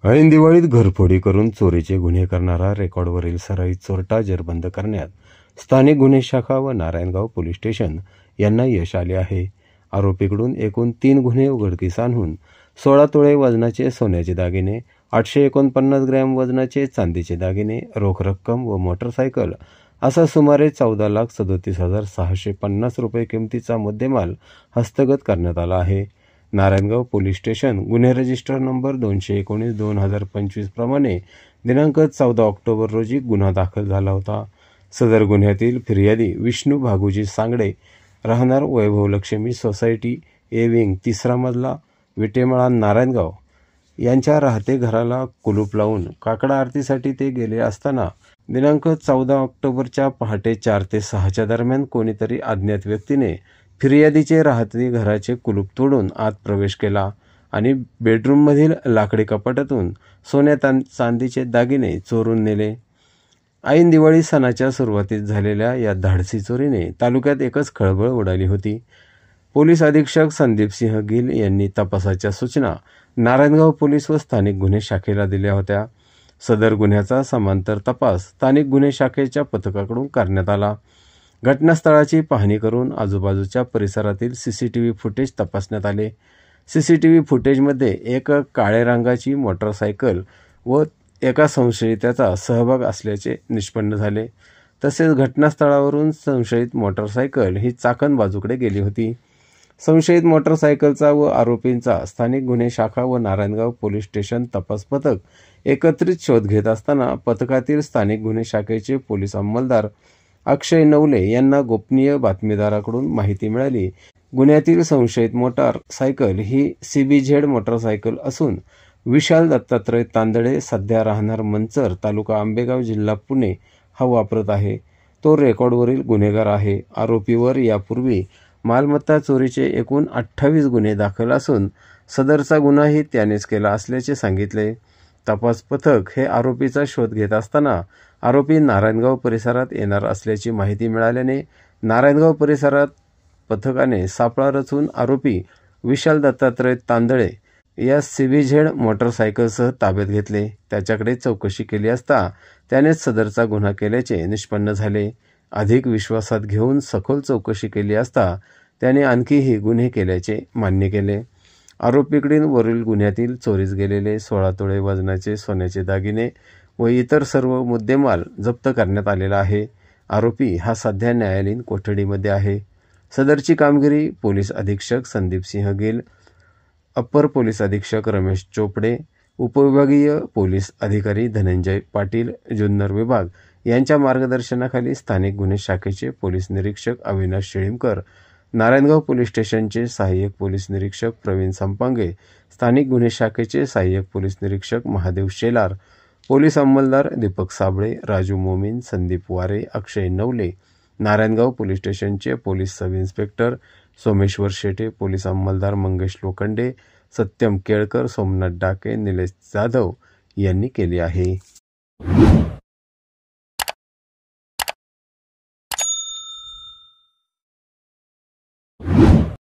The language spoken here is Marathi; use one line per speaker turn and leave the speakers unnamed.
ऐन दिवाळीत घरफोडी करून चोरीचे गुन्हे करणारा रेकॉर्डवरील सराईत चोरटा जेरबंद करण्यात स्थानिक गुन्हे शाखा व नारायणगाव पोलीस स्टेशन यांना यश आले आहे। आरोपीकडून एकूण 3 गुन्हे उघडकीस आणून 16 तोळे वजनाचे सोन्याचे दागिने, 849 ग्रॅम वजनाचे चांदीचे दागिने, रोख रक्कम व मोटरसायकल असा सुमारे 14,37,650 रुपये किमतीचा मुद्देमाल हस्तगत करण्यात आला आहे। नारायणगाव पोलीस स्टेशन गुन्हे रजिस्टर नंबर 219/2025 प्रमाणे दिनांक 14 ऑक्टोबर रोजी गुन्हा दाखल झाला होता। सदर गुन्ह्यातील फिर्यादी विष्णू भागुजी सांगडे राहणार वैभव लक्ष्मी सोसायटी ए विंग 3रा मजला विटेमळा नारायणगाव यांच्या राहते घराला कुलूप लावून काकडा आरतीसाठी ते गेले असताना दिनांक 14 ऑक्टोबरच्या पहाटे 4 ते 6च्या दरम्यान कोणीतरी अज्ञात व्यक्तीने फिर्यादीचे राहते घराचे कुलूप तोडून आत प्रवेश केला आणि बेडरूममधील लाकडी कपाटातून सोन्या चांदीचे दागिने चोरून नेले। ऐन दिवाळी सणाच्या सुरुवातीस झालेल्या या धाडसी चोरीने तालुक्यात एकच खळबळ उडाली होती। पोलीस अधीक्षक संदीप सिंह गिल यांनी तपासाच्या सूचना नारायणगाव पोलीस व स्थानिक गुन्हे शाखेला दिल्या होत्या। सदर गुन्ह्याचा समांतर तपास स्थानिक गुन्हे शाखेच्या पथकाकडून करण्यात आला। घटनास्थळाची पाहणी करून आजूबाजूच्या परिसरातील सीसीटीव्ही फुटेज तपासण्यात आले। सीसीटीव्ही फुटेजमध्ये एक काळ्या रंगाची मोटरसायकल व एका संशयिताचा सहभाग असल्याचे निष्पन्न झाले। तसेच घटनास्थळावरून संशयित मोटरसायकल ही चाकण बाजूकडे गेली होती। संशयित मोटरसायकलचा व आरोपींचा स्थानिक गुन्हे शाखा व नारायणगाव पोलीस स्टेशन तपास पथक एकत्रित शोध घेत असताना पथकातील स्थानिक गुन्हे शाखेचे पोलीस अंमलदार अक्षय नवले यांना गोपनीय बातमीदाराकडून माहिती मिळाली। गुन्ह्यातील संशयित मोटारसायकल ही CBZ मोटरसायकल असून विशाल दत्तात्रय तांदळे सध्या राहणार मंचर तालुका आंबेगाव जिल्हा पुणे हा वापरत आहे। तो रेकॉर्डवरील गुन्हेगार आहे। आरोपीवर यापूर्वी मालमत्ता चोरीचे एकूण 28 गुन्हे दाखल असून सदरचा गुन्हाही त्यानेच केला असल्याचे सांगितले। तपास पथक हे आरोपीचा शोध घेत असताना आरोपी नारायणगाव परिसरात येणार असल्याची माहिती मिळाल्याने नारायणगाव परिसरात पथकाने सापळा रचून आरोपी विशाल दत्तात्रय तांदळे या CBZ मोटरसायकलसह ताब्यात घेतले। त्याच्याकडे चौकशी केली असता त्यानेच सदरचा गुन्हा केल्याचे निष्पन्न झाले। अधिक विश्वासात घेऊन सखोल चौकशी केली असता त्याने आणखीही गुन्हे केल्याचे मान्य केले। आरोपीकडील वरील गुन्ह्यातील चोरीस गेलेले 16 तोळे वजनाचे सोन्याचे दागिने व इतर सर्व मुद्देमाल जप्त करण्यात आलेला आहे। आरोपी हा सध्या न्यायालयीन कोठडीमध्ये आहे। सदरची कामगिरी पोलीस अधीक्षक संदीप सिंह गिल, अप्पर पोलीस अधीक्षक रमेश चोपडे, उपविभागीय पोलीस अधिकारी धनंजय पाटील जुन्नर विभाग यांच्या मार्गदर्शनाखाली स्थानिक गुन्हे शाखेचे पोलीस निरीक्षक अविनाश शिळीमकर, नारायणगाव पोलीस स्टेशनचे सहाय्यक पोलीस निरीक्षक प्रवीण संपांगे, स्थानिक गुन्हे शाखेचे सहाय्यक पोलीस निरीक्षक महादेव शेलार, पोलीस अंमलदार दीपक साबळे, राजू मोमीन, संदीप वारे, अक्षय नवले, नारायणगाव पोलीस स्टेशनचे police sub inspector Someshwar Shete, police अंमलदार मंगेश लोखंडे, सत्यम केळकर, सोमनाथ डाके, निलेश जाधव यांनी केली आहे।